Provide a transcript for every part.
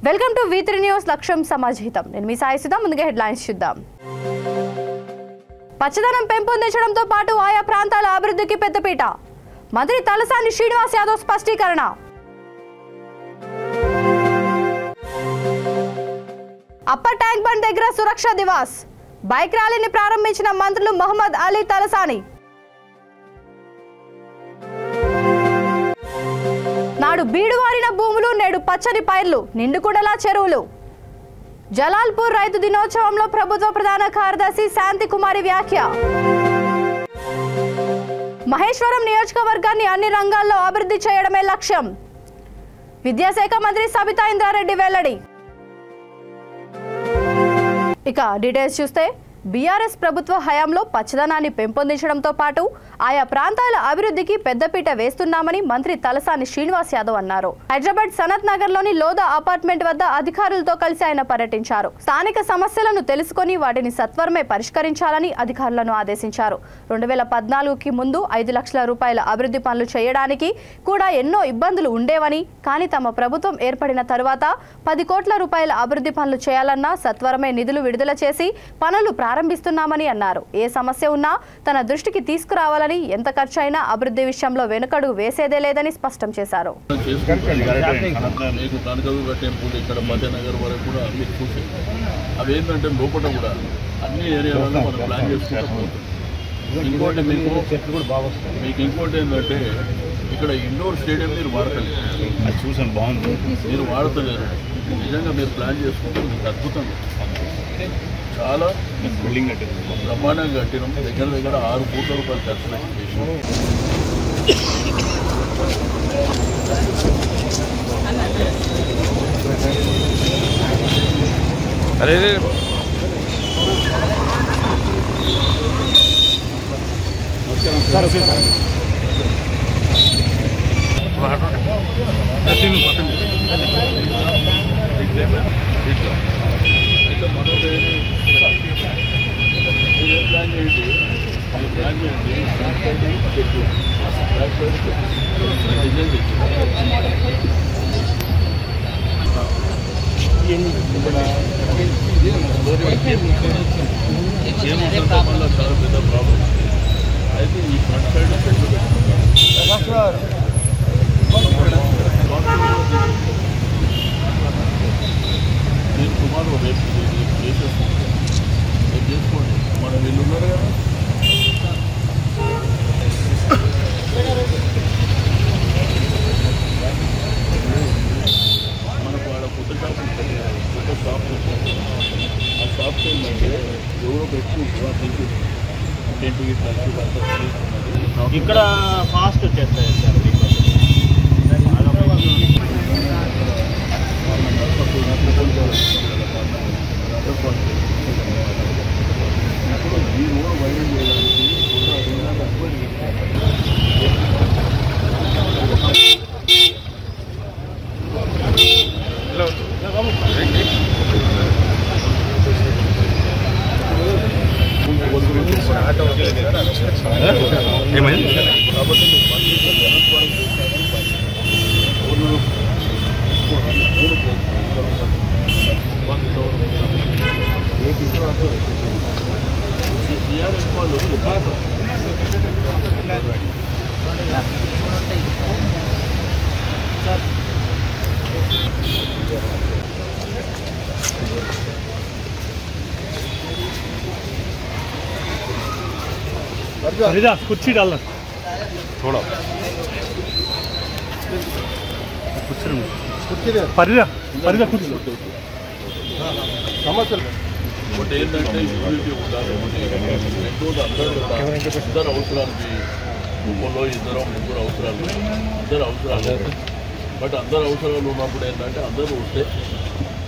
Welcome to V3 news లక్ష్యం సమాజహితం. నేను మీ సాయి సుధా. ముందుగా హెడ్లైన్స్ చూద్దాం. పచ్చదనం పెంపొందించడంతో పాటు ఆయా ప్రాంతాల అభివృద్ధికి పెద్దపీట. మంత్రి తలసాని శ్రీనివాస్ యాదవ్ స్పష్టీకరణ. అప్పర్ ట్యాంక్ బండ్ దగ్గర సురక్ష దివాస్. బైక్ ర్యాలీని ప్రారంభించిన మంత్రులు మహమ్మద్ అలీ, తలసాని. నాడు బీడువారిన భూములు, నేడు పచ్చని పైర్లు, నిండుకుండలా చెరువులు. జలాల్పూర్ రైతు దినోత్సవంలో ప్రభుత్వ ప్రధాన కార్యదర్శి శాంతికుమారి వ్యాఖ్య. మహేశ్వరం నియోజకవర్గాన్ని అన్ని రంగాల్లో అభివృద్ధి చేయడమే లక్ష్యం. విద్యాశాఖ మంత్రి సబితా ఇంద్రారెడ్డి వెల్లడి. ఇక డీటెయిల్స్ చూస్తే బీఆర్ఎస్ ప్రభుత్వ హయాంలో పచ్చదనాన్ని పెంపొందించడంతో పాటు ఆయా ప్రాంతాల అభివృద్ధికి పెద్దపీట వేస్తున్నామని మంత్రి తలసాని శ్రీనివాస్ యాదవ్ అన్నారు. హైదరాబాద్ సనత్ నగర్ లోని లోదా అపార్ట్మెంట్ వద్ద అధికారులతో కలిసి ఆయన పర్యటించారు. స్థానిక సమస్యలను తెలుసుకుని వాటిని సత్వరమే పరిష్కరించాలని అధికారులను ఆదేశించారు. 2014కి ముందు 5 లక్షల రూపాయల అభివృద్ధి పనులు చేయడానికి కూడా ఎన్నో ఇబ్బందులు ఉండేవని, కానీ తమ ప్రభుత్వం ఏర్పడిన తరువాత 10 కోట్ల రూపాయల అభివృద్ధి పనులు చేయాలన్నా సత్వరమే నిధులు విడుదల చేసి పనులు ప్రారంభిస్తున్నామని అన్నారు. ఏ సమస్య ఉన్నా తన దృష్టికి తీసుకురావాలని, ఎంత ఖర్చైనా అభివృద్ధి విషయంలో వెనుకడుగు వేసేదే లేదని స్పష్టం చేశారు. ఇంకోటి ఏంటంటే ఇక్కడ ఇండోర్ స్టేడియం మీరు వాడతలేదు, అది చూసాను బాగుంది, మీరు వాడతలేరు. నిజంగా మీరు ప్లాన్ చేసుకుంటే మీకు అద్భుతంగా చాలా బిల్డింగ్ కట్టినాం, బ్రహ్మాండంగా కట్టినాం. దగ్గర 6 కోట్ల రూపాయలు ఖర్చు చేసినాం. అరే చాలా పెద్ద ప్రాబ్లం అయితే ఈ ఫ్రంట్ సైడ్ నేను సుమారు రేపు చేసుకోండి. మనం వీళ్ళు ఉన్నారు కదా, మనకు ఆడ కొత్త షాప్ ఉంటుంది, కొత్త షాప్ ఉంటుంది. ఆ షాప్ ఏంటంటే ఎవరో పెట్టుకుంటారు, ఇంటికి ఇక్కడ ఫాస్ట్ వచ్చేస్తాయి సార్. ఈ రోడ్ వైడెన్ చేయడానికి ఏమైంది కాబట్టి టీఆర్ఎస్ వాళ్ళు कुर्सी डालना थोड़ा परिदा परिदा कुर्सी సమస్యలు ఒకటి ఏంటంటే యూనిటీ ఉండాలి. రెండోది అందరూ అవసరాలకి ముగ్గురు అవసరాలు, అందరు అవసరాలు. బట్ అందరు అవసరాలు ఉన్నప్పుడు ఏంటంటే అందరూ వస్తే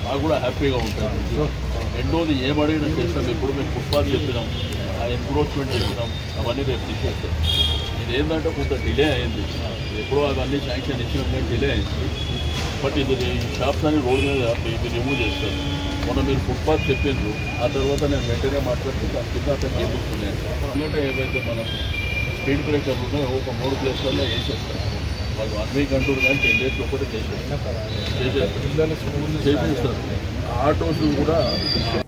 మాకు కూడా హ్యాపీగా ఉంటుంది. రెండోది ఏమడిగినా చేస్తాం. ఎప్పుడు మేము ఫుట్పాత్ చెప్పినాం, ఆ ఎంక్రోచ్మెంట్ చెప్పినాం, అవన్నీ రేపు తీసేస్తాం. ఇది ఏంటంటే కొంత డిలే అయింది. ఎప్పుడో అవన్నీ శాంక్షన్ ఇచ్చినట్టు డిలే అయింది. బట్ ఇది షాప్స్ అని రోడ్ మీద ఇది రిమూవ్ చేస్తారు. మొన్న మీరు ఫుట్పాత్ చెప్పిండ్రు, ఆ తర్వాత నేను వెంటనే మాట్లాడుతూ దాని కింద అతను చేస్తున్నాను. ఏవైతే మనం స్పీడ్ బ్రేకర్లు ఉన్నాయో ఒక 3 ప్లేస్లలో వేసేస్తాం. వాళ్ళు 1 వీక్ అంటారు కానీ 10 days లోపల చేసేస్తారు. ఆటోస్ కూడా.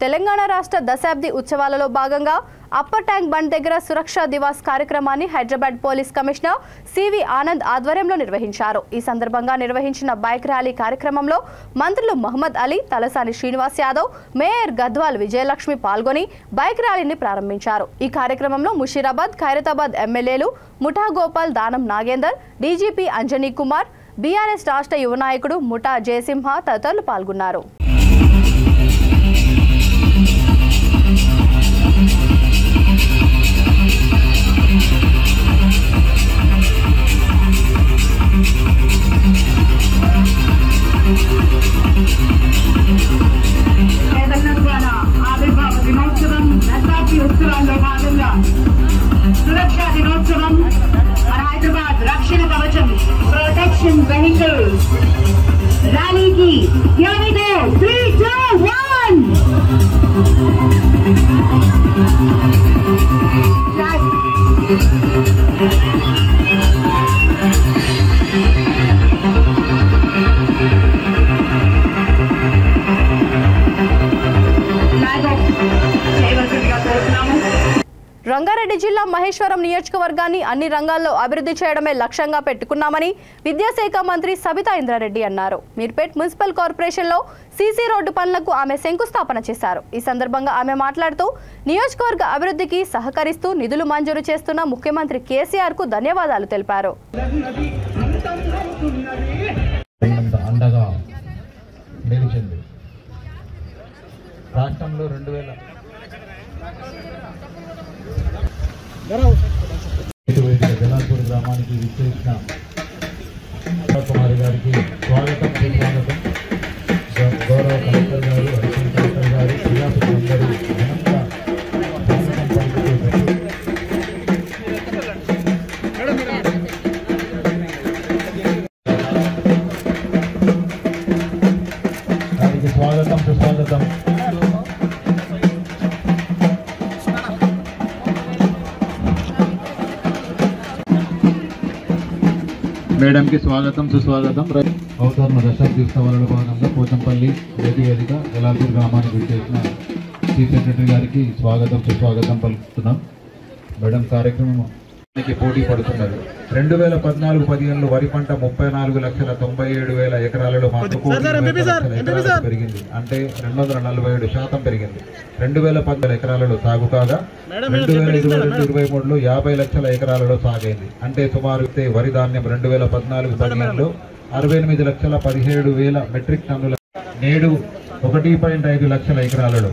తెలంగాణ రాష్ట్ర దశాబ్ది ఉత్సవాలలో భాగంగా అప్పర్ ట్యాంక్ బండ్ దగ్గర సురక్షా దివాస్ కార్యక్రమాన్ని హైదరాబాద్ పోలీస్ కమిషనర్ సివి ఆనంద్ ఆధ్వర్యంలో నిర్వహించారు. ఈ సందర్భంగా నిర్వహించిన బైక్ ర్యాలీ కార్యక్రమంలో మంత్రులు మహమ్మద్ అలీ, తలసాని శ్రీనివాస్ యాదవ్, మేయర్ గద్వాల్ విజయలక్ష్మి పాల్గొని బైక్ ర్యాలీని ప్రారంభించారు. ఈ కార్యక్రమంలో ముషీరాబాద్, ఖైరతాబాద్ ఎమ్మెల్యేలు ముఠా గోపాల్, దానం నాగేందర్, డీజీపీ అంజనీ కుమార్, బీఆర్ఎస్ రాష్ట్ర యువ నాయకుడు ముఠా జయసింహ తదితరులు పాల్గొన్నారు. ఆవిర్భావ దినోత్సవం, దశాబ్ది ఉత్సవాల్లో భాగంగా సురక్షా దినోత్సవం మన హైదరాబాద్ రక్షణ కవచం ప్రొటెక్షన్ వెహికల్ ర్యాలీకి 3, 2, 1 రంగారెడ్డి జిల్లా మహేశ్వరం నియోజకవర్గాన్ని అన్ని రంగాల్లో అభివృద్ధి చేయడమే లక్ష్యంగా పెట్టుకున్నామని విద్యాశాఖ మంత్రి సబితా ఇంద్రారెడ్డి అన్నారు. మీర్పేట్ మున్సిపల్ కార్పొరేషన్లో సీసీ రోడ్డు పనులకు ఆమె శంకుస్థాపన చేశారు. ఈ సందర్భంగా ఆమె మాట్లాడుతూ నియోజకవర్గ అభివృద్ధికి సహకరిస్తూ నిధులు మంజూరు చేస్తున్న ముఖ్యమంత్రి కేసీఆర్ కు ధన్యవాదాలు తెలిపారు. రాష్ట్రంలో 2000 జలాల్పూర్ గ్రామానికి విచ్చేసిన కుమారి గారికి స్వాగతం. గౌరవ కలెక్టర్ గారు, అడిషనల్ కలెక్టర్ గారు, ప్రజాప్రతినిధులందరూ ఘనంగా స్వాగతం పలుకుతూ వారికి స్వాగతం, సుస్వాగతం. మేడం కి స్వాగతం, సుస్వాగతం. అవతరణ దశాబ్ది ఉత్సవాలలో భాగంగా పోచంపల్లి రైతు వేదిక జలాల్పూర్ గ్రామానికి విచ్చేసిన చీఫ్ సెక్రటరీ గారికి స్వాగతం, సుస్వాగతం పలుకుతున్నాం. మేడం కార్యక్రమానికి పోటీ పడుతున్నారు. 2014-15లో వరి పంట 34,97,000 ఎకరాలలో మాత్రం పెరిగింది. అంటే 247% పెరిగింది. 2010 ఎకరాలలో సాగు కాగా 2022-23లో 50 లక్షల ఎకరాలలో సాగైంది. అంటే సుమారు వరి ధాన్యం 2014-15లో 68,17,000 మెట్రిక్ టన్నుల, నేడు 1.5 లక్షల ఎకరాలలో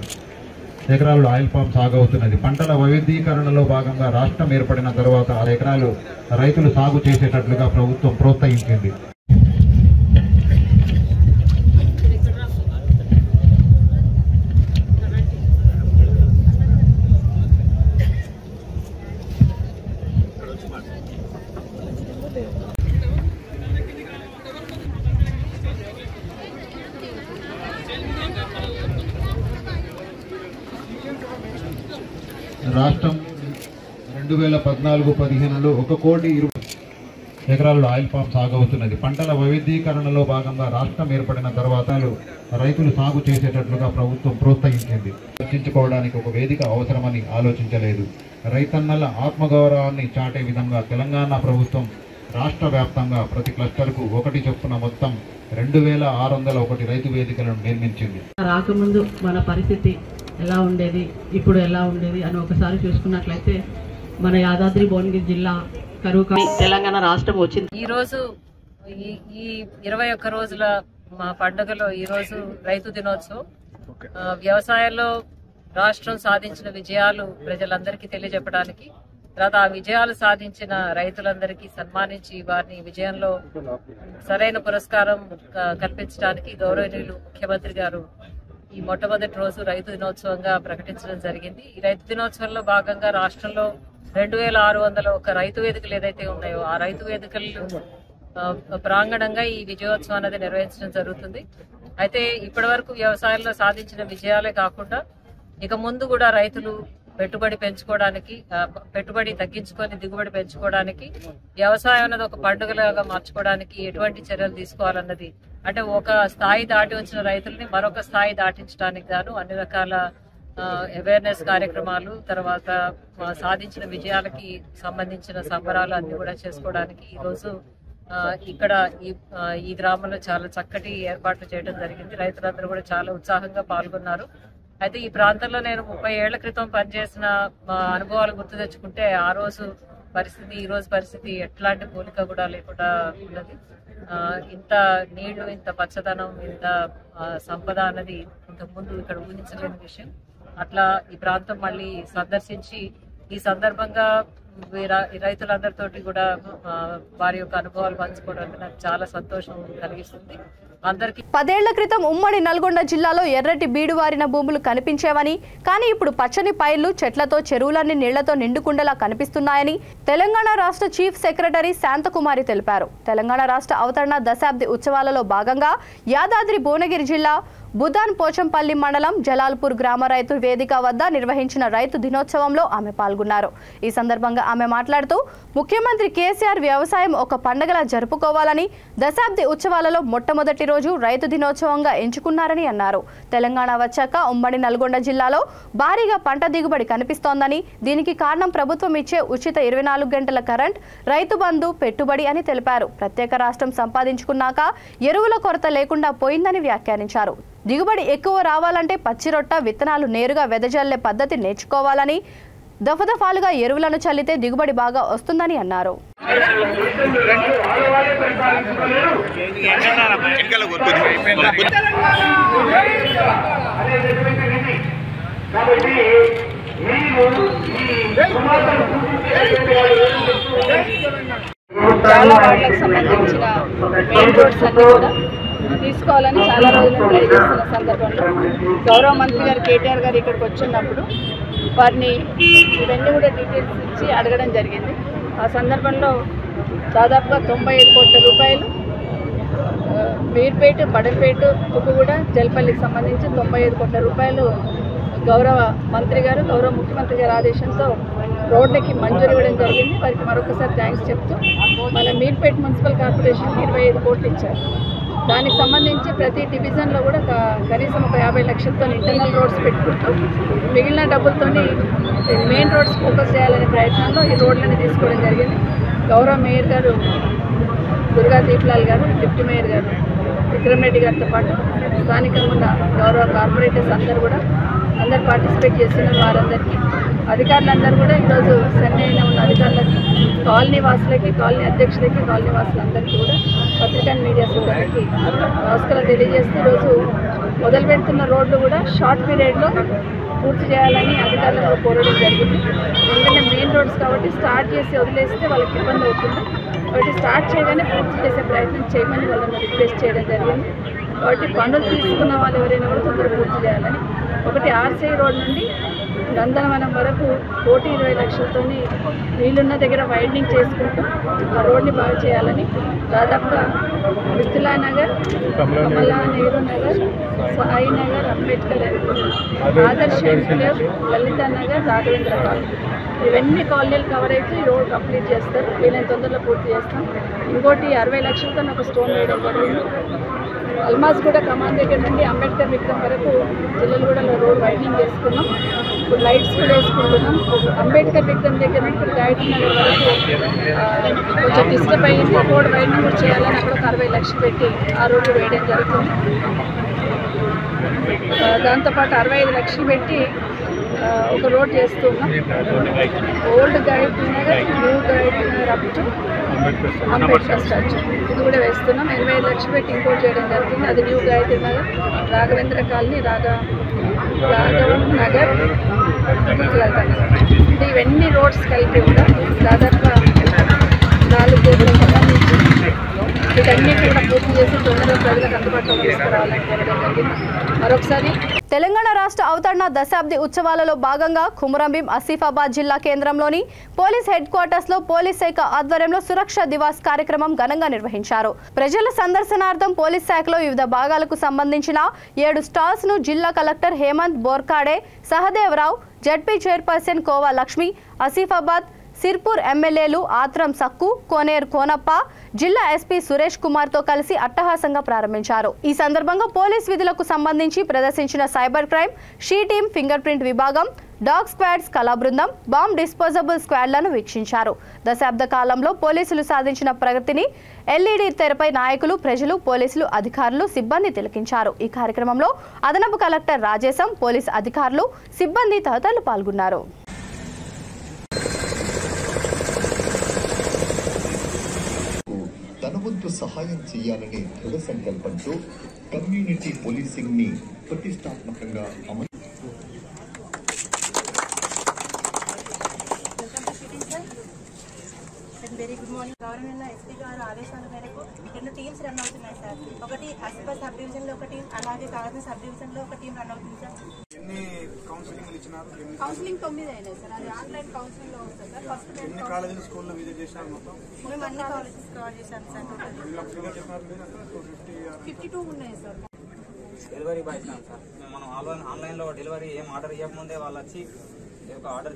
ఆయిల్ పామ్ సాగవుతున్నది. పంటల వైవిధ్యీకరణలో భాగంగా రాష్ట్రం ఏర్పడిన తర్వాత 6 ఎకరాలు రైతులు సాగు చేసేటట్లుగా ప్రభుత్వం ప్రోత్సహించింది. రాష్ట్రం 2014-15లో 1,20,00,000 ఎకరాలలో ఆయిల్ పామ్ సాగవుతున్నది. పంటల వైవిధ్యీకరణలో భాగంగా రాష్ట్రం ఏర్పడిన తర్వాత రైతులు సాగు చేసేటట్లుగా ప్రభుత్వం ప్రోత్సహించింది. చర్చించుకోవడానికి ఒక వేదిక అవసరమని ఆలోచించలేదు. రైతన్నల ఆత్మగౌరవాన్ని చాటే విధంగా తెలంగాణ ప్రభుత్వం రాష్ట్ర వ్యాప్తంగా ప్రతి క్లస్టర్కు 1 చొప్పున మొత్తం 2,601 రైతు వేదికలను నిర్మించింది. రాకముందు మన పరిస్థితి ఎలా ఉండేది, ఇప్పుడు ఎలా ఉండేది అని ఒకసారి చూసుకున్నట్లయితే మన యాదాద్రి భువనగిరి జిల్లా కరువు తెలంగాణ రాష్ట్రం వచ్చింది. ఈరోజు ఈ 21 రోజుల మా పండుగలో ఈరోజు రైతు దినోత్సవం. వ్యవసాయంలో రాష్ట్రం సాధించిన విజయాలు ప్రజలందరికీ తెలియజెప్పడానికి, తర్వాత ఆ విజయాలు సాధించిన రైతులందరికీ సన్మానించి వారిని విజయంలో సరైన పురస్కారం కల్పించడానికి గౌరవనీయులు ముఖ్యమంత్రి గారు ఈ మొట్టమొదటి రోజు రైతు దినోత్సవంగా ప్రకటించడం జరిగింది. ఈ రైతు దినోత్సవంలో భాగంగా రాష్ట్రంలో 2,601 రైతు వేదికలు ఏదైతే ఉన్నాయో ఆ రైతు వేదికలు ప్రాంగణంగా ఈ విజయోత్సవం అనేది నిర్వహించడం జరుగుతుంది. అయితే ఇప్పటి వరకు వ్యవసాయంలో సాధించిన విజయాలే కాకుండా ఇక ముందు కూడా రైతులు పెట్టుబడి పెంచుకోవడానికి, పెట్టుబడి తగ్గించుకొని దిగుబడి పెంచుకోవడానికి, వ్యవసాయం అన్నది ఒక పండుగలాగా మార్చుకోవడానికి ఎటువంటి చర్యలు తీసుకోవాలన్నది, అంటే ఒక స్థాయి దాటి వచ్చిన రైతుల్ని మరొక స్థాయి దాటించడానికి గాను అన్ని రకాల అవేర్నెస్ కార్యక్రమాలు, తర్వాత సాధించిన విజయాలకి సంబంధించిన సంబరాలు అన్ని కూడా చేసుకోవడానికి ఈరోజు ఇక్కడ ఈ గ్రామంలో చాలా చక్కటి ఏర్పాట్లు చేయడం జరిగింది. రైతులందరూ కూడా చాలా ఉత్సాహంగా పాల్గొన్నారు. అయితే ఈ ప్రాంతంలో నేను 30 ఏళ్ల క్రితం పనిచేసిన అనుభవాలు గుర్తు తెచ్చుకుంటే ఆ రోజు పరిస్థితి ఈ రోజు పరిస్థితి ఎట్లాంటి పోలిక కూడా లేకుండా ఉన్నది. ఇంత నీళ్లు, ఇంత పచ్చదనం, ఇంత సంపద అన్నది ఇంతకుముందు ఇక్కడ ఊహించలేని విషయం. అట్లా ఈ ప్రాంతం మళ్ళీ సందర్శించి ఈ సందర్భంగా రైతులందరితోటి కూడా వారి యొక్క అనుభవాలు పంచుకోవడం నాకు చాలా సంతోషం కలిగిస్తుంది. 10 ఏళ్ల క్రితం ఉమ్మడి నల్గొండ జిల్లాలో ఎర్రటి బీడువారిన భూములు కనిపించేవని, కానీ ఇప్పుడు పచ్చని పైర్లు, చెట్లతో చెరువులన్నీ నీళ్లతో నిండుకుండలా కనిపిస్తున్నాయని తెలంగాణ రాష్ట్ర చీఫ్ సెక్రటరీ శాంతకుమారి తెలిపారు. తెలంగాణ రాష్ట్ర అవతరణ దశాబ్ది ఉత్సవాలలో భాగంగా యాదాద్రి భువనగిరి జిల్లా బుధాన్ పోచంపల్లి మండలం జలాల్పూర్ గ్రామ రైతు వేదిక వద్ద నిర్వహించిన రైతు దినోత్సవంలో ఆమె పాల్గొన్నారు. ఈ సందర్భంగా ఆమె మాట్లాడుతూ ముఖ్యమంత్రి కేసీఆర్ వ్యవసాయం ఒక పండుగలా జరుపుకోవాలని, దశాబ్ది ఉత్సవాలలో మొట్టమొదటి రోజు రైతు దినోత్సవంగా ఎంచుకున్నారని అన్నారు. తెలంగాణ వచ్చాక ఉమ్మడి నల్గొండ జిల్లాలో భారీగా పంట దిగుబడి కనిపిస్తోందని, దీనికి కారణం ప్రభుత్వం ఇచ్చే ఉచిత 24 గంటల కరెంట్, రైతు బంధు, పెట్టుబడి అని తెలిపారు. ప్రత్యేక రాష్ట్రం సంపాదించుకున్నాక ఎరువుల కొరత లేకుండా పోయిందని వ్యాఖ్యానించారు. దిగుబడి ఎక్కువ రావాలంటే పచ్చిరొట్ట విత్తనాలు నేరుగా వెదజల్లే పద్ధతి నేర్చుకోవాలని, దఫదఫాలుగా ఎరువులను చల్లితే దిగుబడి బాగా వస్తుందని అన్నారు. చాలా వాటికి సంబంధించిన మెయిన్ రోడ్స్ అన్ని కూడా తీసుకోవాలని చాలా రోజులు ట్రై చేస్తున్న సందర్భంలో గౌరవ మంత్రి గారు కేటీఆర్ గారు ఇక్కడికి వచ్చినప్పుడు వారిని ఇవన్నీ కూడా డీటెయిల్స్ ఇచ్చి అడగడం జరిగింది. ఆ సందర్భంలో దాదాపుగా 95 కోట్ల రూపాయలు మీర్పేట, బడంపేట, తుక్కుగూడ, జల్పల్లికి సంబంధించి 95 కోట్ల రూపాయలు గౌరవ మంత్రి గారు, గౌరవ ముఖ్యమంత్రి గారి ఆదేశంతో రోడ్లకి మంజూరు ఇవ్వడం జరిగింది. వారికి మరొకసారి థ్యాంక్స్ చెప్తూ మన మీర్పేట మున్సిపల్ కార్పొరేషన్కి 25 కోట్లు ఇచ్చారు. దానికి సంబంధించి ప్రతి డివిజన్లో కూడా కనీసం ఒక 50 లక్షలతో ఇంటర్నల్ రోడ్స్ పెట్టుకుంటూ మిగిలిన డబ్బులతో మెయిన్ రోడ్స్ ఫోకస్ చేయాలనే ప్రయత్నంలో ఈ రోడ్లని తీసుకోవడం జరిగింది. గౌరవ మేయర్ గారు దుర్గా దీప్లాల్ గారు, డిప్యూటీ మేయర్ గారు విక్రమ్ రెడ్డి గారితో పాటు స్థానికంగా ఉన్న గౌరవ కార్పొరేటర్స్ అందరూ పార్టిసిపేట్ చేస్తున్న వారందరికీ, అధికారులందరూ కూడా ఈరోజు సన్నైన ఉన్న అధికారులకి, కాలనీ వాసులకి, కాలనీ అధ్యక్షులకి, కాలనీ వాసులందరికీ కూడా పత్రికా మీడియా సిబ్బందికి నమస్కారం తెలియజేస్తూ ఈరోజు మొదలు పెడుతున్న రోడ్లు కూడా షార్ట్ పీరియడ్లో పూర్తి చేయాలని అధికారులకు కోరడం జరిగింది. ఎందుకంటే మెయిన్ రోడ్స్ కాబట్టి స్టార్ట్ చేసి వదిలేస్తే వాళ్ళకి ఇబ్బంది అవుతుంది. కాబట్టి స్టార్ట్ చేయగానే పూర్తి చేసే ప్రయత్నం చేయమని వాళ్ళని రిక్వెస్ట్ చేయడం జరిగింది. కాబట్టి పనులు తీసుకున్న వాళ్ళు ఎవరైనా కూడా తొందరగా పూర్తి చేయాలని. ఒకటి ఆర్సీ రోడ్ నుండి నందనవనం వరకు 120 లక్షలతో నీళ్ళున్న దగ్గర వైండింగ్ చేసుకుంటూ ఆ రోడ్ని బాగు చేయాలని, దాదాపుగా మిథిలా నగర్, కమలా నెహ్రూ నగర్, సాయి నగర్, అంబేద్కర్, ఆదర్శ్ ఎన్క్లేవ్, లలితా నగర్, రాఘవేంద్ర కాలనీ, ఇవన్నీ కాలనీలు కవర్ అయితే ఈ రోడ్ కంప్లీట్ చేస్తారు. వీళ్ళని తొందరలో పూర్తి చేస్తాం. ఇంకోటి 60 లక్షలతో ఒక స్టోన్ వేయడం జరిగింది. అల్మాజ్ కూడా కమాన్ దగ్గర నుండి అంబేద్కర్ విగ్రహం వరకు జిల్లలగూడలో రోడ్ వైండింగ్ చేసుకున్నాం. ఇప్పుడు లైట్స్ కూడా వేసుకుంటున్నాం. అంబేద్కర్ విగ్రహం దగ్గర నుండి ఇప్పుడు గాయత్రి నగర్ వరకు కొంచెం డిస్టర్బ్ అయ్యింది. రోడ్ వైండింగ్ కూడా చేయాలని అక్కడ ఒక 60 లక్షలు పెట్టి ఆ రోడ్డు వేయడం జరుగుతుంది. దాంతోపాటు 65 లక్షలు పెట్టి ఒక రోడ్ చేస్తున్నాం. Old Gayatri Nagar, new Gayatri Nagar up to Ambedkar statue ఇది కూడా వేస్తున్నాం. 85 లక్షలు పెట్టి ఇంపోర్ట్ చేయడం జరుగుతుంది. అది న్యూ గాయత్రి నగర్, రాఘవేంద్ర కాలనీ, రాఘవన్ నగర్, ఇవన్నీ రోడ్స్ కలిపి కూడా దాదాపుగా 4 కోట్ల సంబంధించి వీటన్నిటి కూడా పూర్తి చేసి తొందరగా ప్రజలకు అందుబాటులో తీసుకురావాలని కోరడం జరిగింది. మరొకసారి తెలంగాణ రాష్ట్ర అవతరణ దశాబ్ది ఉత్సవాలలో భాగంగా కుమురంభీం ఆసిఫాబాద్ జిల్లా కేంద్రంలోని పోలీస్ హెడ్ క్వార్టర్స్ లో పోలీస్ శాఖ ఆధ్వర్యంలో సురక్ష దివాస్ కార్యక్రమం ఘనంగా నిర్వహించారు. ప్రజల సందర్శనార్థం పోలీస్ శాఖలో వివిధ భాగాలకు సంబంధించిన 7 స్టాల్స్ ను జిల్లా collector Hemant Borkade, Sahadevrao, ZP chairperson Kova Lakshmi, Asifabad Sirpur ఎమ్మెల్యేలు ఆత్రం సక్కు, కోనేరు కోనప్ప, జిల్లా ఎస్పీ సురేష్ కుమార్ తో కలిసి అట్టహాసంగా ప్రారంభించారు. ఈ సందర్భంగా పోలీస్ విధులకు సంబంధించి ప్రదర్శించిన cyber crime, she team, finger print విభాగం, డాగ్ స్క్వాడ్స్, కళా బృందం, బాంబ్ డిస్పోజబుల్ స్క్వాడ్లను వీక్షించారు. దశాబ్ద కాలంలో పోలీసులు సాధించిన ప్రగతిని ఎల్ఈడి తెరపై నాయకులు, ప్రజలు, పోలీసులు, అధికారులు, సిబ్బంది తిలకించారు. ఈ కార్యక్రమంలో అదనపు కలెక్టర్ రాజేశం, పోలీసు అధికారులు, సిబ్బంది తదితరులు పాల్గొన్నారు. తన వంతు సహాయం చేయాలనే దృఢ సంకల్పంతో కమ్యూనిటీ పోలీసింగ్ ని ప్రతిష్టాత్మకంగా అమలు very good morning. Government SP గారు ఆదేశాల మేరకు 2 టీమ్స్ రన్ అవుతున్నాయి సార్. ఒకటి ఆసిఫాబాద్ సబ్ డివిజన్ లో ఒక టీం, అలాగే కాగజ్ సబ్ డివిజన్ లో ఒక టీం రన్ అవుతుంది సార్. ఎన్ని కౌన్సిలింగ్ ఇచ్చినారు? కౌన్సిలింగ్ 9 అయినాయి సార్. అది ఆన్లైన్ కౌన్సిలింగ్ లో వస్తుంది సార్. ఫస్ట్ ఎన్ని కాలేజీలు స్కూల్లో విజిట్ చేశారు? మొత్తం మేము అన్ని కాలేజెస్ కవర్ చేశాం సార్. 52 ఉన్నాయి సార్. డెలివరీ బాయ్స్ సార్, మనం ఆన్లైన్ లో డెలివరీ ఏం ఆర్డర్ ఇవ్వకముందే వాళ్ళు వచ్చి ఆర్డర్.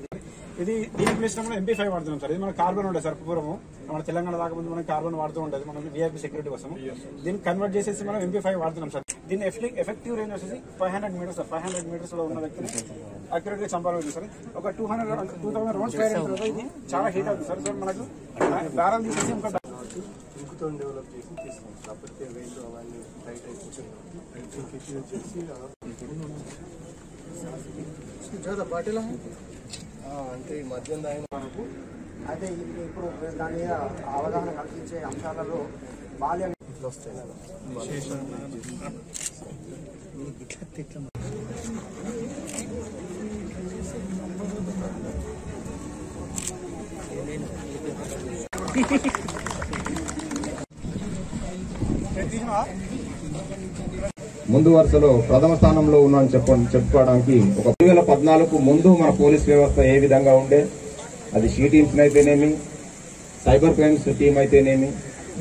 ఇది దీని ప్లేస్ లో MP5 వాడుతున్నాం సార్. ఇది మన కార్బన్ ఉండే సార్. పూర్వము మన తెలంగాణ దాకా మనం కార్బన్ వాడుతూ ఉండేది, మనం VIP సెక్యూరిటీ కోసం. దీన్ని కన్వర్ట్ చేసేసి మనం MP5 వాడుతున్నాం సార్. దీని ఎఫెక్టివ్ రేంజ్ వచ్చేసి 500 మీటర్స్ సార్. 500 మీటర్స్ లో ఉన్న వ్యక్తిని అక్యురేట్ గా చంపాలి సార్. ఒక 2000 రౌండ్స్ ఫైర్ అయిన తర్వాత ఇది చాలా హీట్ అవుతుంది సార్. సో మనకు దారాలు తీసేసి ఇంకా డెవలప్ చేసి తీసుకున్నాం. కాకపోతే వెయిట్ అవన్నీ టైట్ అయిపోతుంది. బాటిల్ అంటే ఈ మద్యం తాగిన వరకు అయితే ఇప్పుడు దాని మీద అవగాహన కల్పించే అంశాలలో బాల్యం వస్తాయి. ముందు వరుసలో ప్రథమ స్థానంలో ఉన్నాను చెప్పుకోవడానికి ఒక 2014 ముందు మన పోలీస్ వ్యవస్థ ఏ విధంగా ఉండే, అది షీ టీమ్స్ అయితేనేమి, సైబర్ క్రైమ్స్ టీమ్ అయితేనేమి,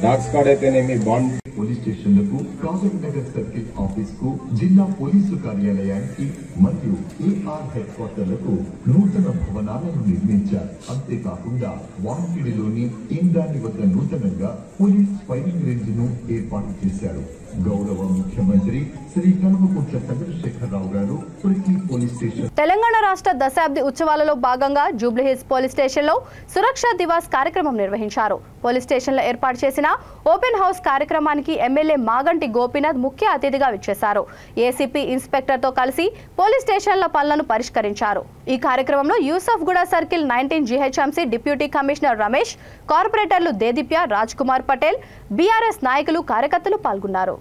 డాగ్ స్క్వాడ్ అయితేనేమి, బాండ్ పోలీస్ స్టేషన్లకు, కాగజ్ నగర్ సర్కిల్ ఆఫీస్ కు, జిల్లా పోలీసు కార్యాలయానికి మరియు AR హెడ్ క్వార్టర్లకు నూతన భవనాలను నిర్మించారు. అంతేకాకుండా వాంకిడిలోని ఇంద్రాణి వద్ద నూతనంగా పోలీస్ ఫైరింగ్ రేంజ్ ను ఏర్పాటు చేశారు. గౌరవ ముఖ్యమంత్రి శ్రీ కల్వకుంట్ల చంద్రశేఖరరావు గారు ప్రతి పోలీస్ స్టేషన్. తెలంగాణ రాష్ట్ర దశాబ్ది ఉత్సవాలలో భాగంగా జూబ్లీహిల్స్ పోలీస్ స్టేషన్లో సురక్షా దివాస్ కార్యక్రమం నిర్వహించారు. పోలీస్ స్టేషన్లో ఏర్పాటు చేసిన ఓపెన్ హౌస్ కార్యక్రమానికి ఎమ్మెల్యే మాగంటి గోపీనాథ్ ముఖ్య అతిథిగా విచ్చేశారు. ఏసీపీ ఇన్స్పెక్టర్తో కలిసి పోలీస్ స్టేషన్ల పనులను పరిష్కరించారు. ఈ కార్యక్రమంలో Yousufguda circle 19 GHMC deputy commissioner Ramesh, కార్పొరేటర్లు దేదీప్య, రాజ్ కుమార్ పటేల్, BRS నాయకులు, కార్యకర్తలు పాల్గొన్నారు.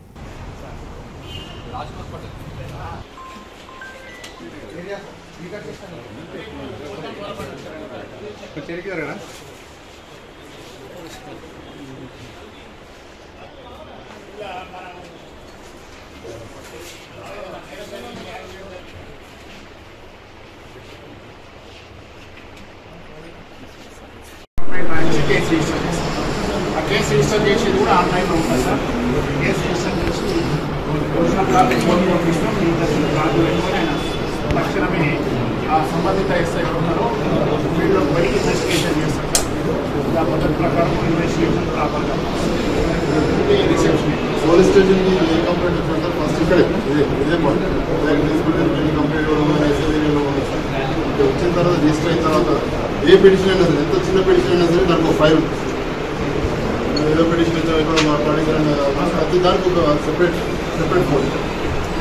కేసు రిజిస్టర్ చేసేది కూడా ఆన్లైన్లో ఉంటుంది సార్. కేసు రిజిస్టర్ చేసి ఒరిజినల్ కార్డు పంపిస్తాం. కార్డు పెట్టుకొని ఆయన తక్షణమే ఆ సంబంధిత ఎస్ఐ ఉన్నారో వీళ్ళు బయటికి ఇన్వెస్టిగేషన్ చేస్తారు సార్. ఆ పద్ధతి ప్రకారం ఇన్వెస్టిగేషన్ ప్రాపర్గా రిసెప్షన్ పోలీస్ స్టేషన్కి ఏ కంప్లైంట్ వచ్చినా సార్ ఫస్ట్ ఇక్కడే ఇదే పాయింట్ కంప్లైంట్ వచ్చిన తర్వాత రిజిస్టర్ అయిన తర్వాత ఏ పిటిషన్ అయినా సరే, ఎంత చిన్న పిటిషన్ అయినా సరే దానికి ఒక ఫైల్, ఏదో పిటిషన్ ఇచ్చాం ఇక్కడ మాట్లాడించారని ప్రతి దానికి ఒక సెపరేట్ ఫోన్.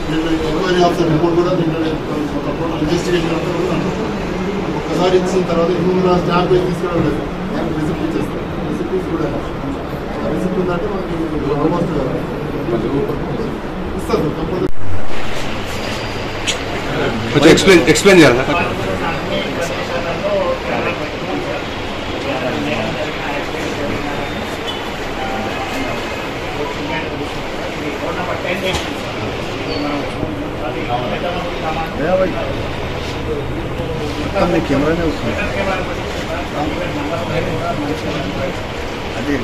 దీంట్లో ఎంక్వైరీ ఆఫీసర్ రిపోర్ట్ కూడా దీంట్లో ఇన్వెస్టిగేషన్ అంతా కూడా ఒక్కసారి ఇచ్చిన తర్వాత ఇంకొక స్టాంప్ వేసి తీసుకురావడం లేదు, దానికి రిసిప్ట్ ఇచ్చేస్తాం. రిసిప్ట్ కూడా రిసిప్ట్ ఉందంటే మనకి ఆల్మోస్ట్ ఇస్తారు తప్పదు. కొంచెం ఎక్స్ప్లెయిన్ చేయాలి. కెమెరానే వస్తుంది అదే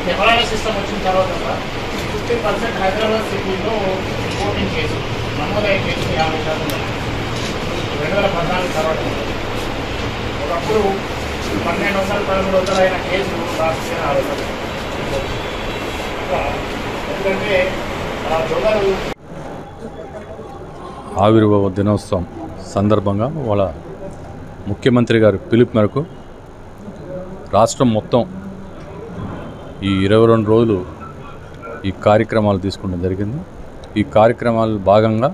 కెమెరా సిస్టమ్ వచ్చిన తర్వాత 50% హైదరాబాద్ సిటీలో ఓటింగ్ కేసు నమోదయ్యే కేసు 50%. 2014 తర్వాత ఒకప్పుడు 1200 1300 అయిన కేసులు రాష్ట్రీయ ఆరోపణ. ఎందుకంటే దొంగలు ఆవిర్భావ దినోత్సవం సందర్భంగా వాళ్ళ ముఖ్యమంత్రి గారి పిలుపు మేరకు రాష్ట్రం మొత్తం ఈ 22 రోజులు ఈ కార్యక్రమాలు తీసుకోవడం జరిగింది. ఈ కార్యక్రమాల భాగంగా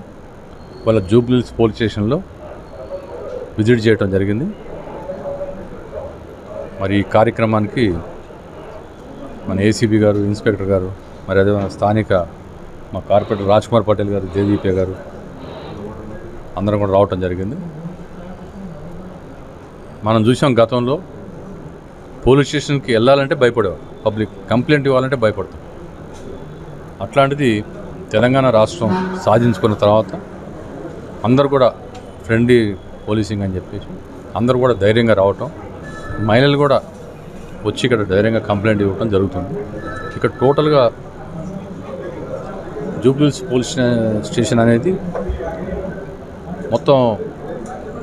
వాళ్ళ జూబ్లీహిల్స్ పోలీస్ స్టేషన్లో విజిట్ చేయడం జరిగింది. మరి ఈ కార్యక్రమానికి మన ఏసీబీ గారు, ఇన్స్పెక్టర్ గారు, మరి అదే స్థానిక మా కార్పొరేటర్ రాజ్ కుమార్ పటేల్ గారు, జేజీపీ గారు అందరం కూడా రావటం జరిగింది. మనం చూసాం గతంలో పోలీస్ స్టేషన్కి వెళ్ళాలంటే భయపడేవారు, పబ్లిక్ కంప్లైంట్ ఇవ్వాలంటే భయపడతాం. అట్లాంటిది తెలంగాణ రాష్ట్రం సాధించుకున్న తర్వాత అందరు కూడా ఫ్రెండ్లీ పోలీసింగ్ అని చెప్పేసి అందరూ కూడా ధైర్యంగా రావటం, మహిళలు కూడా వచ్చి ఇక్కడ ధైర్యంగా కంప్లైంట్ ఇవ్వటం జరుగుతుంది. ఇక్కడ టోటల్గా జూబ్లీహిల్స్ పోలీస్ స్టేషన్ అనేది మొత్తం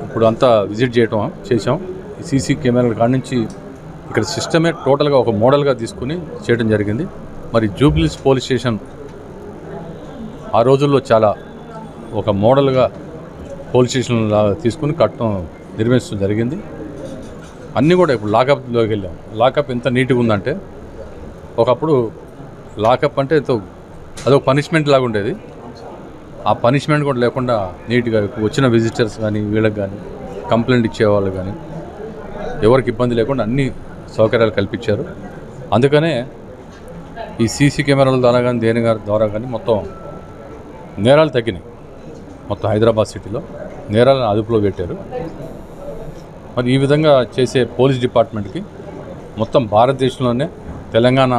ఇప్పుడు అంతా విజిట్ చేసాం. సీసీ కెమెరాల కాడి నుంచి ఇక్కడ సిస్టమే టోటల్గా ఒక మోడల్గా తీసుకుని చేయడం జరిగింది. మరి జూబ్లీహిల్స్ పోలీస్ స్టేషన్ ఆ రోజుల్లో చాలా ఒక మోడల్గా పోలీస్ స్టేషన్ తీసుకుని కట్టడం నిర్మించడం జరిగింది. అన్నీ కూడా ఇప్పుడు లాకప్లోకి వెళ్ళాం. లాకప్ ఎంత నీట్గా ఉందంటే ఒకప్పుడు లాకప్ అంటే అదొక పనిష్మెంట్ లాగా ఉండేది. ఆ పనిష్మెంట్ కూడా లేకుండా నీట్గా వచ్చిన విజిటర్స్ కానీ వీళ్ళకి కానీ కంప్లైంట్ ఇచ్చేవాళ్ళు కానీ ఎవరికి ఇబ్బంది లేకుండా అన్ని సౌకర్యాలు కల్పించారు. అందుకనే ఈ సీసీ కెమెరాల ద్వారా కానీ దేని ద్వారా కానీ మొత్తం నేరాలు తగ్గినాయి. మొత్తం హైదరాబాద్ సిటీలో నేరాలను అదుపులో పెట్టారు. మరి ఈ విధంగా చేసే పోలీస్ డిపార్ట్మెంట్కి మొత్తం భారతదేశంలోనే తెలంగాణ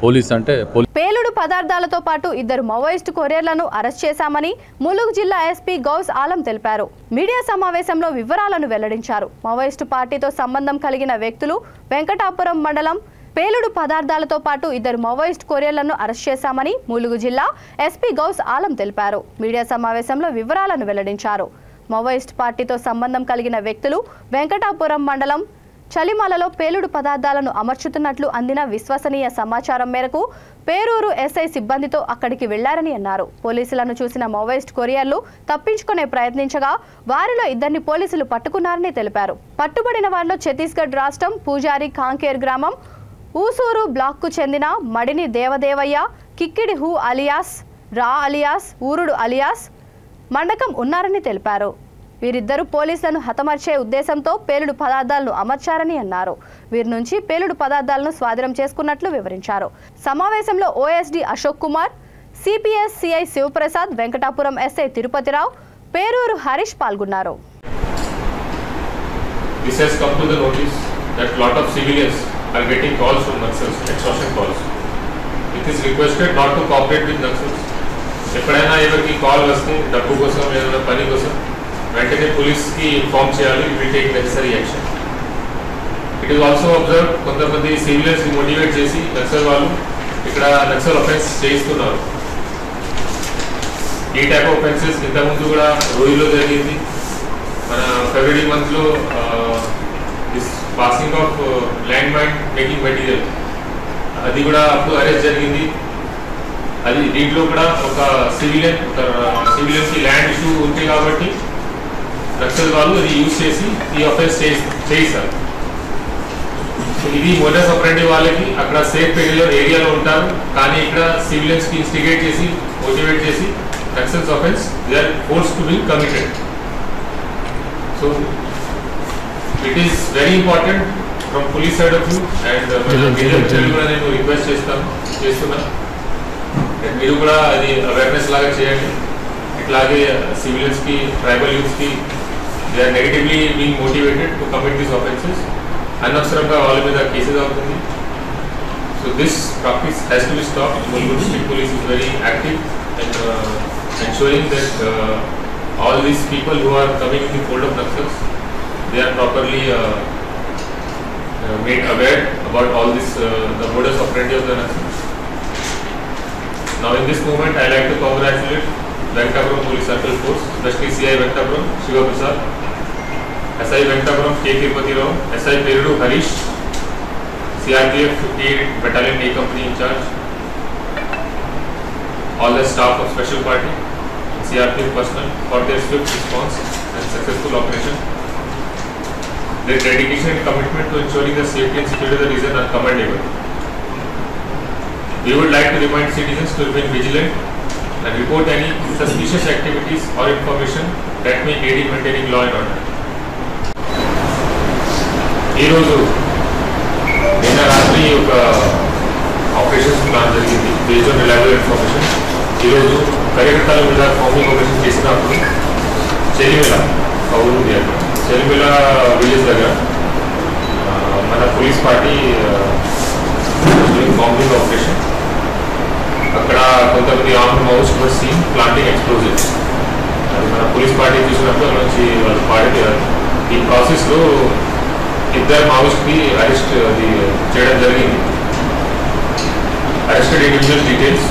పోలీస్ అంటే పేలుడు పదార్థాలతో పాటు 2 మావోయిస్టు కొరియర్లను అరెస్ట్ చేశామని ములుగు జిల్లా ఎస్పీ గౌస్ ఆలం తెలిపారు. మీడియా సమావేశంలో వివరాలను వెల్లడించారు. మావోయిస్టు పార్టీతో సంబంధం కలిగిన వ్యక్తులు వెంకటాపురం మండలం పేలుడు పదార్థాలతో పాటు 2 మావోయిస్టు కొరియర్లను అరెస్ట్ చేశామని ములుగు జిల్లా ఎస్పీ గౌస్ ఆలం తెలిపారు. మీడియా సమావేశంలో వివరాలను వెల్లడించారు. మావోయిస్టు పార్టీతో సంబంధం కలిగిన వ్యక్తులు వెంకటాపురం మండలం చలిమలలో పేలుడు పదార్థాలను అమర్చుతున్నట్లు అందిన విశ్వసనీయ సమాచారం మేరకు పేరూరు ఎస్ఐ సిబ్బందితో అక్కడికి వెళ్లారని అన్నారు. పోలీసులను చూసిన మావోయిస్ట్ కొరియర్లు తప్పించుకునే ప్రయత్నించగా వారిలో 2 పోలీసులు పట్టుకున్నారని తెలిపారు. పట్టుబడిన వారిలో ఛత్తీస్గఢ్ రాష్ట్రం పూజారి కాంకేర్ గ్రామం ఊసూరు బ్లాక్కు చెందిన మడిని దేవదేవయ్య, కిక్కిడి హూ అలియాస్ రా అలియాస్ ఊరుడు అలియాస్ మండకం ఉన్నారని తెలిపారు. వీరిద్దరూ పోలీసులను హతమర్చే ఉద్దేశంతో పేలుడు పదార్థాలను అమర్చారని అన్నారు. వీరి నుంచి పేలుడు పదార్థాలను స్వాధీనం చేసుకున్నట్లు వివరించారు. సమావేశంలో OSD Ashok Kumar, CPS CI Sivaprasad, Venkatapuram SI Tirupatirao, Peruru Harish పాల్గొన్నారు. This has come to the notice that lot of civilians are getting calls from Naxals, extortion calls. It is requested not to cooperate with Naxals. ఎప్పుడైనా ఎవరికి కాల్ వస్తే డబ్బు కోసం ఏదైనా పని కోసం వెంటనే పోలీస్కి ఇన్ఫార్మ్ చేయాలి. Will take necessary action. It is also observe కొంతమంది సివిలియన్స్ మోటివేట్ చేసి నక్సల్ వాళ్ళు ఇక్కడ నక్సల్ అఫెన్స్ చేయిస్తున్నారు. ఈ టైప్ ఆఫ్ అఫెన్సెస్ ఇంతకుముందు కూడా రోహిలో జరిగింది. మన ఫిబ్రవరి మంత్లో this passing of land mine making material అది కూడా అప్పుడు అరెస్ట్ జరిగింది. అది దీంట్లో కూడా ఒక సివిలియన్స్కి ల్యాండ్ ఇష్యూ ఉంది కాబట్టి నక్సల్ వాళ్ళు అది యూజ్ చేసి ఈ అఫెన్స్ చేయిస్తారు. ఇది మోడస్ ఆపరేండి వాళ్ళకి అక్కడ సేఫ్ ఏరియాలో ఉంటారు, కానీ ఇక్కడ సివిలియన్స్కి ఇన్స్టిగేట్ చేసి మోటివేట్ చేసి Naxals offence they are forced to be committed. So it is very important from police side of view and కూడా నేను రిక్వెస్ట్ చేస్తున్నా మీరు కూడా అది అవేర్నెస్ లాగా చేయండి. ఇట్లాగే సివిలియన్స్కి ట్రైబల్ యూత్స్కి they are negatively being motivated to commit these offences. అనవసరంగా వాళ్ళ మీద కేసెస్ అవుతుంది. So this practice has to be stop. Mulugu district police is very active and ensuring that all these people who are coming in the fold of Naxals, they are properly made aware about all this, the modus operandi of the Naxals. Now in this moment I like to congratulate Venkatapuram Police Circle Force especially CI Venkapuram, Shiva Prasad, SI Venkapuram, K. Tirupati Rao, SI Perudu Harish, CRPF 58 Battalion A Company in charge, all the staff of Special Party, CRPF personnel for their swift response and successful operation. Their dedication and commitment to ensuring the safety and security of the region are commendable. We would like to remind citizens to remain vigilant and report any suspicious activities or information that may aid in maintaining law and order. ఈ రోజు నిన్న రాత్రి ఒక operations plan జరిగింది based on reliable information. ఈరోజు కార్యకర్తల మీద farming operation చేసినప్పుడు చెలిమిల ఊరు దగ్గర చెలిమిల విలేజ్ దగ్గర మన పోలీస్ పార్టీ ఫార్మింగ్ ఆపరేషన్. అక్కడ కొంతమంది ఆర్మ్డ్ మావోయిస్ట్ వర్ సీన్ ప్లాంటింగ్ ఎక్స్ప్లోజివ్స్. అది మన పోలీస్ పార్టీ చూసినప్పుడు అక్కడ నుంచి వాళ్ళు పాడి ఈ ప్రాసెస్లో ఇద్దరు మావోయిస్ట్కి అరెస్ట్ అది చేయడం జరిగింది. అరెస్టెడ్ ఇండివిజువల్ డీటెయిల్స్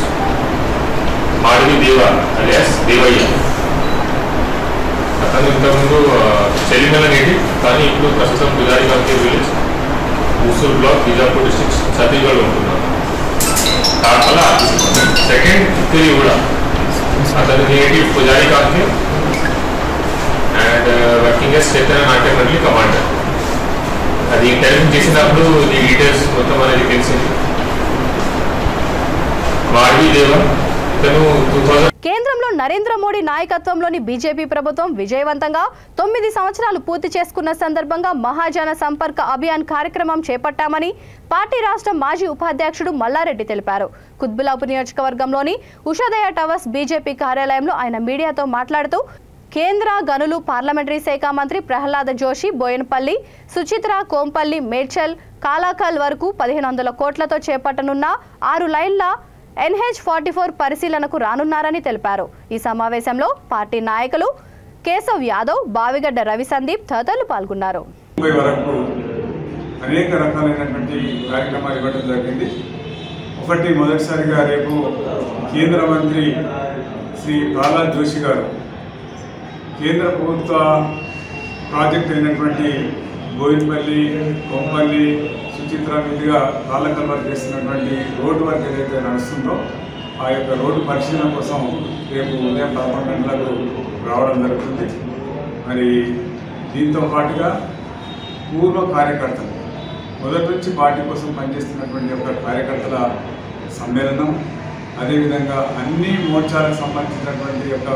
మాడవి దేవ అలియాస్ దేవయ్య. అతను ఇంతకుముందు చెలిమెల నేటివ్, కానీ ఇప్పుడు ప్రస్తుతం Pujari Kanti village, Usur block, Bijapur district, ఛత్తీస్గఢ్లో ఉంటున్నారు. కాకల సెకండ్ తిరిగి కూడా అతను native Pujari Kanti and working as Chaitanya Natya Mandali commander. అది ఇంటర్వ్యూ చేసినప్పుడు ఈ డీటెయిల్స్ మొత్తం అనేది తెలిసింది. మాడవి దేవ ఇతను 2000 కేంద్రంలో నరేంద్ర మోడీ నాయకత్వంలోని బీజేపీ ప్రభుత్వం విజయవంతంగా 9 సంవత్సరాలు పూర్తి చేసుకున్న సందర్భంగా మహాజన సంపర్క అభియాన్ కార్యక్రమం చేపట్టామని పార్టీ రాష్ట్ర మాజీ ఉపాధ్యక్షుడు మల్లారెడ్డి తెలిపారు. కుత్బుల్లాపూర్ నియోజకవర్గంలోని ఉషోదయ టవర్స్ బీజేపీ కార్యాలయంలో ఆయన మీడియాతో మాట్లాడుతూ కేంద్ర గనులు పార్లమెంటరీ శాఖ మంత్రి ప్రహ్లాద జోషి బోయనపల్లి, సుచిత్ర, కోంపల్లి, మేడ్చల్, కాలాకల్ వరకు 1500 కోట్లతో చేపట్టనున్న 6 లైన్ల NH-44 పరిశీలనకు రానున్నారని తెలిపారు. ఈ సమావేశంలో పార్టీ నాయకులు కేశవ్ యాదవ్, బావిగడ్డ రవి సందీప్ తదితరులు పాల్గొన్నారు. అనేక రకాలైనటువంటి కార్యక్రమాలు ఇవ్వడం జరిగింది. ఒకటి, మొదటిసారిగా రేపు కేంద్ర మంత్రి శ్రీ ప్రహ్లాద్ జోషి గారు కేంద్ర ప్రభుత్వ ప్రాజెక్ట్ అయినటువంటి బోయిన్పల్లి, కొంపల్లి, సుచిత్ర మీదుగా కాళ్ళకల్ వరకు చేస్తున్నటువంటి రోడ్డు వర్క్ ఏదైతే నడుస్తుందో ఆ యొక్క రోడ్డు పరిశీలన కోసం రేపు ఉదయం 11 గంటలకు రావడం జరుగుతుంది. మరి దీంతో పాటుగా పూర్వ కార్యకర్తలు, మొదటి నుంచి పార్టీ కోసం పనిచేస్తున్నటువంటి యొక్క కార్యకర్తల సమ్మేళనం, అదేవిధంగా అన్ని మోర్చాలకు సంబంధించినటువంటి యొక్క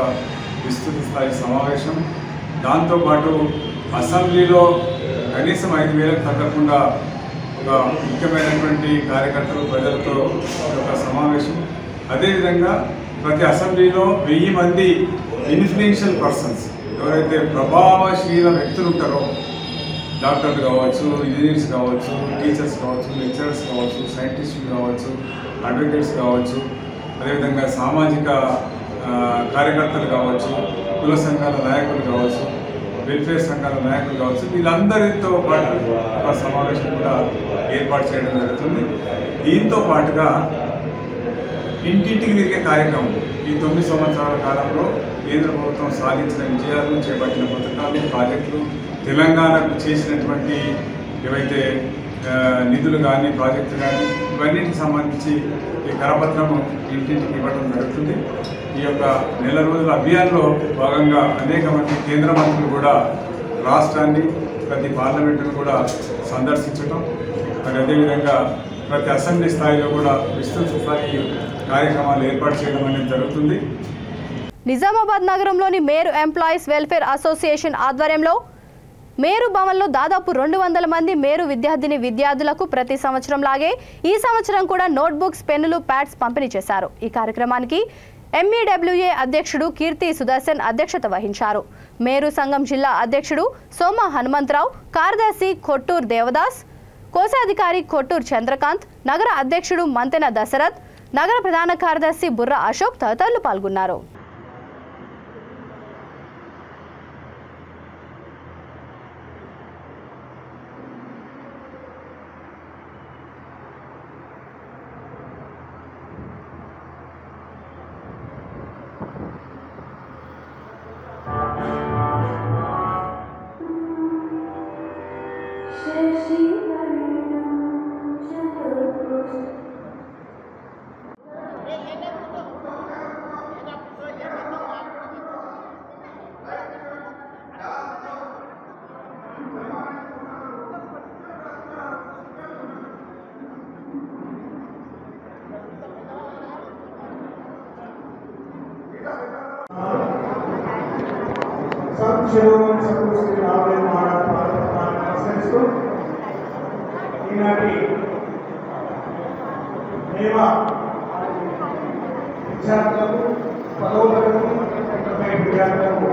విస్తృత స్థాయి సమావేశం, దాంతోపాటు అసెంబ్లీలో కనీసం 5,000కు తగ్గకుండా ఒక ముఖ్యమైనటువంటి కార్యకర్తలు ప్రజలతో ఒక సమావేశం, అదేవిధంగా ప్రతి అసెంబ్లీలో 1000 మంది ఇన్ఫ్లుయెన్షియల్ పర్సన్స్ ఎవరైతే ప్రభావశీల వ్యక్తులు ఉంటారో, డాక్టర్లు కావచ్చు, ఇంజనీర్స్ కావచ్చు, టీచర్స్ కావచ్చు, లెక్చరర్స్ కావచ్చు, సైంటిస్టులు కావచ్చు, అడ్వకేట్స్ కావచ్చు, అదేవిధంగా సామాజిక కార్యకర్తలు కావచ్చు, కుల సంఘాల నాయకులు కావచ్చు, వెల్ఫేర్ సంఘాల నాయకులు కావచ్చు, వీళ్ళందరితో పాటు ఒక సమావేశం కూడా ఏర్పాటు చేయడం జరుగుతుంది. దీంతో పాటుగా ఇంటింటికి తిరిగే కార్యక్రమం, ఈ 9 సంవత్సరాల కాలంలో కేంద్ర ప్రభుత్వం సాధించిన విజయాలు, చేపట్టిన పథకాలు, ప్రాజెక్టులు, తెలంగాణకు చేసినటువంటి ఏవైతే నిధులు కానీ ప్రాజెక్టులు కానీ ఇవన్నిటికి సంబంధించి ఈ కరపత్రము ఇంటింటికి ఇవ్వడం జరుగుతుంది. ఈ యొక్క నెల రోజుల అభియాన్లో భాగంగా అనేక మంది కేంద్ర మంత్రులు కూడా రాష్ట్రాన్ని, ప్రతి పార్లమెంటును కూడా సందర్శించడం, మరి అదేవిధంగా ప్రతి అసెంబ్లీ స్థాయిలో కూడా విస్తృత స్థాయి కార్యక్రమాలు ఏర్పాటు చేయడం అనేది జరుగుతుంది. నిజామాబాద్ నగరంలోని మేరు ఎంప్లాయీస్ వెల్ఫేర్ అసోసియేషన్ ఆధ్వర్యంలో మేరు భవన్లో దాదాపు 200 మంది మేరు విద్యార్థులకు ప్రతి సంవత్సరం లాగే ఈ సంవత్సరం కూడా నోట్బుక్స్, పెన్నులు, ప్యాడ్స్ పంపిణీ చేశారు. ఈ కార్యక్రమానికి MEWA అధ్యక్షుడు కీర్తి సుదర్శన్ అధ్యక్షత వహించారు. మేరు సంఘం జిల్లా అధ్యక్షుడు సోమ హనుమంతరావు, కార్యదర్శి కొట్టూరు దేవదాస్, కోశాధికారి కొట్టూరు చంద్రకాంత్, నగర అధ్యక్షుడు మంతెన దశరథ్, నగర ప్రధాన కార్యదర్శి బుర్ర అశోక్ తదితరులు పాల్గొన్నారు. ఈనాటి మేమ విద్యార్థులకు 10వ తరగతి విద్యార్థులకు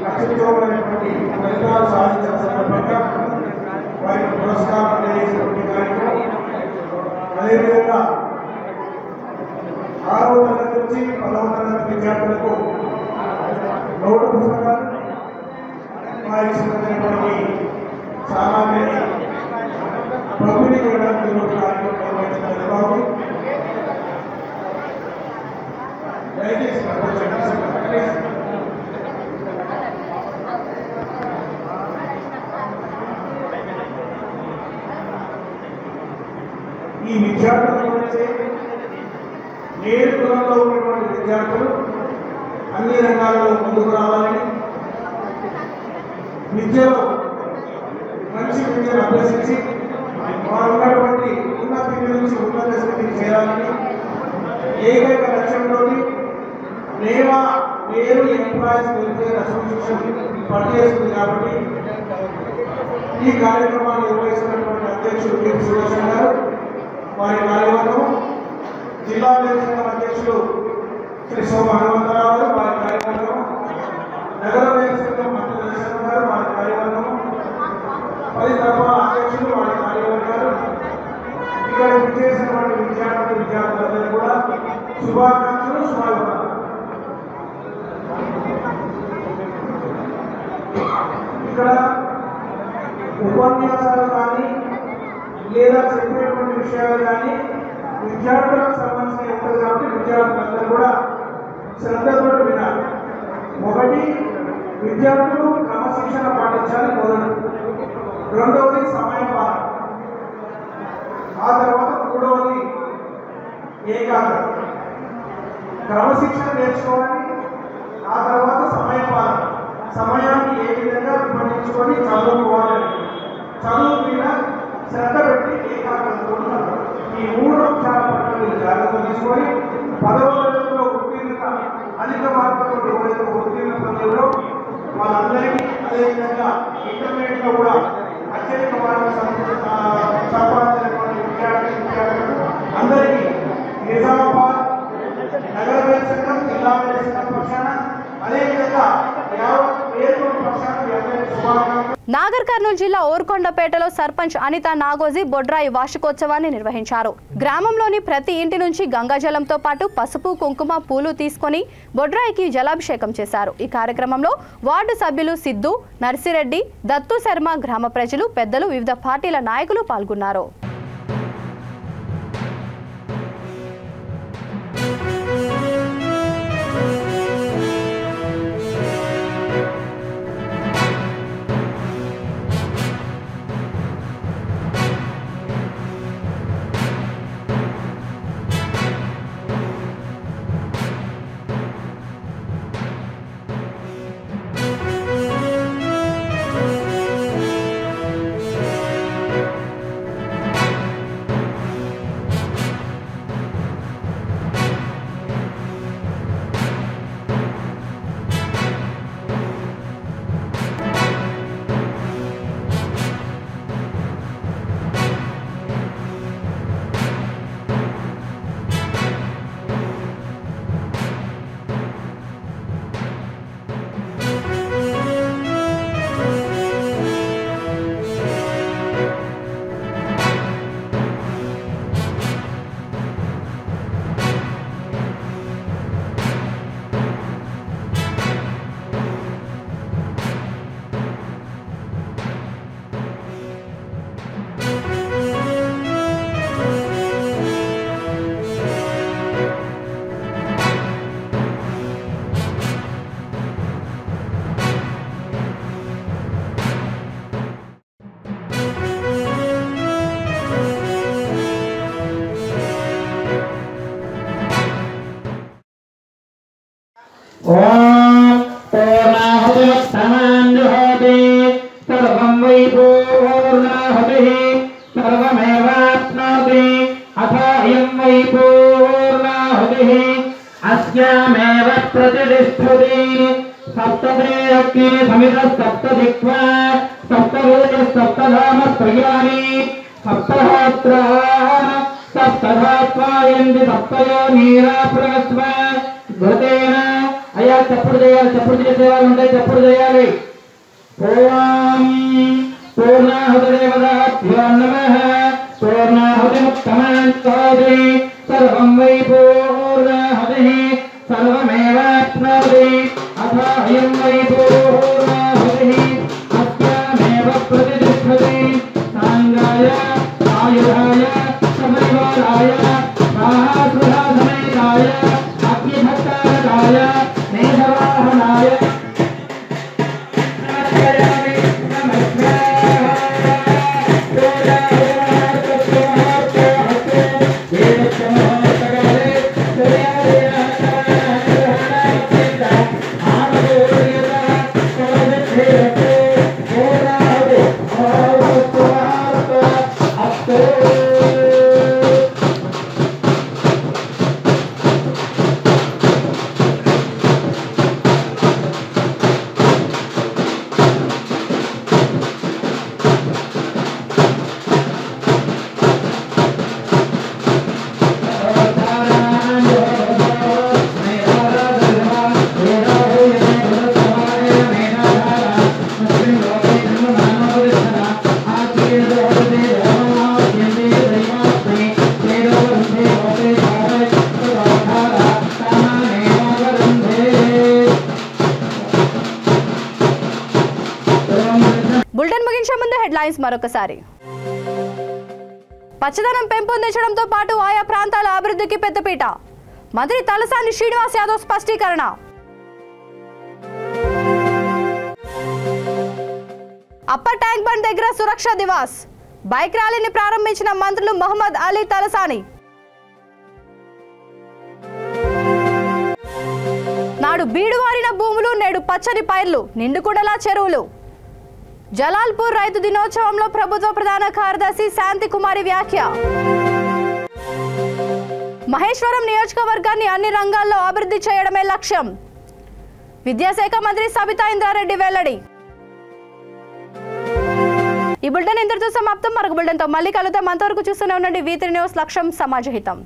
అత్యుత్తమమైనటువంటి ఫలితాలు సాధించిన సందర్భంగా వారికి పురస్కారం అందజేసినటువంటి కార్యక్రమం. అదేవిధంగా 6వ తరగతి నుంచి 10వ తరగతి విద్యార్థులకు నోటు పుస్తకాలు వారికి సంబంధించినటువంటి సామాగ్రిని పంపిణీ చేయడానికి కార్యక్రమం నిర్వహించడం. దయచేసి ఈ విద్యార్థుల గురించి నేర్పులో ఉన్నటువంటి విద్యార్థులు అన్ని రంగాలలో ముందుకు రావాలని, విద్యలో మంచి విద్యను అభ్యసించి వారు ఉన్నటువంటి ఉన్నత స్థితి నుంచి ఉన్నత స్థితికి చేరాలని ఏకైక లక్ష్యంలో వేరు ఎంప్లాయీస్ వెల్ఫేర్ అసోసియేషన్ పనిచేస్తుంది. కాబట్టి ఈ కార్యక్రమాన్ని నిర్వహిస్తున్నటువంటి అధ్యక్షుడు కె సుదర్శన్ గారు, వారి కార్యవర్గం, జిల్లా పరిషత్ అధ్యక్షుడు శ్రీ సోమ హనుమంతరావు గారు, వారి కార్యవర్గం, నగర పరిషత్ మంత్రి దర్శన్ గారు, వారి కార్యవర్గం, 10 తరఫా అధ్యక్షులు, వారి కార్యవర్గాలు, ఇక్కడ విచ్చేసినటువంటి విద్యార్థులందరూ కూడా శుభాకాంక్షలు, శుభాభివందనాలు. ఇక్కడ ఉపన్యాసాలు కానీ లేదా చెప్పేటువంటి విషయాలు కానీ విద్యార్థులకు సంబంధించి ఉంటుంది. కాబట్టి విద్యార్థులందరూ కూడా శ్రద్ధతో వినాలి. ఒకటి, విద్యార్థులు క్రమశిక్షణ పాటించాలి మొదలు. రెండవది సమయపాలన. ఆ తర్వాత మూడవది ఏకాగ్రత. క్రమశిక్షణ నేర్చుకోవాలి. ఆ తర్వాత సమయపాలన. సమయాన్ని ఏ విధంగా విభజించుకొని చదువుకోవాలి. చదువు మీద శ్రద్ధ పెట్టి ఏకాగ్రతతో ఉన్నారు. ఈ 3 అంశాల పట్ల మీరు జాగ్రత్త తీసుకొని 10వ తరగతిలో ఉత్తీర్ణత అధిక మార్కులతో ఎవరైతే ఉత్తీర్ణ పొందారో వాళ్ళందరికీ, అదేవిధంగా ఇంటర్మీడియట్లో కూడా అత్యధిక మార్కులు సంపాదించినటువంటి విద్యార్థులు అందరికీ నిజామాబాద్ నగర పరిషత్, జిల్లా పరిషత్ పక్షాన, అదేవిధంగా నాగర్ కర్నూలు జిల్లా ఓర్కొండపేటలో సర్పంచ్ అనిత నాగోజీ బొడ్రాయి వార్షికోత్సవాన్ని నిర్వహించారు. గ్రామంలోని ప్రతి ఇంటి నుంచి గంగాజలంతో పాటు పసుపు, కుంకుమ, పూలు తీసుకొని బొడ్రాయికి జలాభిషేకం చేశారు. ఈ కార్యక్రమంలో వార్డు సభ్యులు సిద్ధు, నర్సిరెడ్డి, దత్తు శర్మ, గ్రామ ప్రజలు, పెద్దలు, వివిధ పార్టీల నాయకులు పాల్గొన్నారు. अस्यामेव प्रतिष्ठति सप्तदेयज्ञे समितः सप्तदिक्वा सप्तवेदः सप्तधामत्रयाणि सप्तहोत्रा सप्तधात्वायन्ति सप्तयो नीराप्रगस्व घृतेन अय्या चప్పుడు చేసేవాళ్ళు ఉంటే చప్పుడు చేయాలి ఓం పూర్ణాహుతిదేవతాభ్యో నమః పూర్ణాహుతిముత్తమాంతోది సర్వం వై పూర్ణాహుతిః సర్వమేవాప్నోతి అథాయం వై పూర్ణాహుతిః అస్యామేవ ప్రతిష్ఠతి సాంగాయ ఆయుధాయ సమరివారాయ మహాసురాసమేతాయ అగ్నిభక్తాయ మేఘవాహనాయ బులెటిన్ ముగించే ముందు హెడ్లైన్స్ మరొకసారి. పచ్చదనం పెంపొందించడంతో పాటు ఆయా ప్రాంతాల అభివృద్ధికి పెద్దపీట. మంత్రి తలసాని శ్రీనివాస్ యాదవ్ స్పష్టీకరణ. అప్పర్ ట్యాంక్ బండ్ దగ్గర సురక్ష దివాస్. బైక్ ర్యాలీని ప్రారంభించిన మంత్రులు మహమ్మద్ అలీ తలసాని. నాడు బీడువారిన భూములు నేడు పచ్చని పైర్లు, నిండుకుండలా చెరువులు. జలాల్పూర్ రైతు దినోత్సవంలో ప్రభుత్వ ప్రధాన కార్యదర్శి శాంతికుమారి వ్యాఖ్య. మహేశ్వరం నియోజకవర్గాన్ని అన్ని రంగాల్లో అభివృద్ధి చేయడమే లక్ష్యం. విద్యాశాఖ మంత్రి సబితా ఇంద్రారెడ్డి వెల్లడి. ఈ బులెటిన్ ఇంతటితో సమాప్తం. మరొక బులెటిన్తో మళ్ళీ కలుద్దాం. అంతవరకు చూస్తూనే ఉండండి V3 న్యూస్. లక్ష్యం సమాజహితం.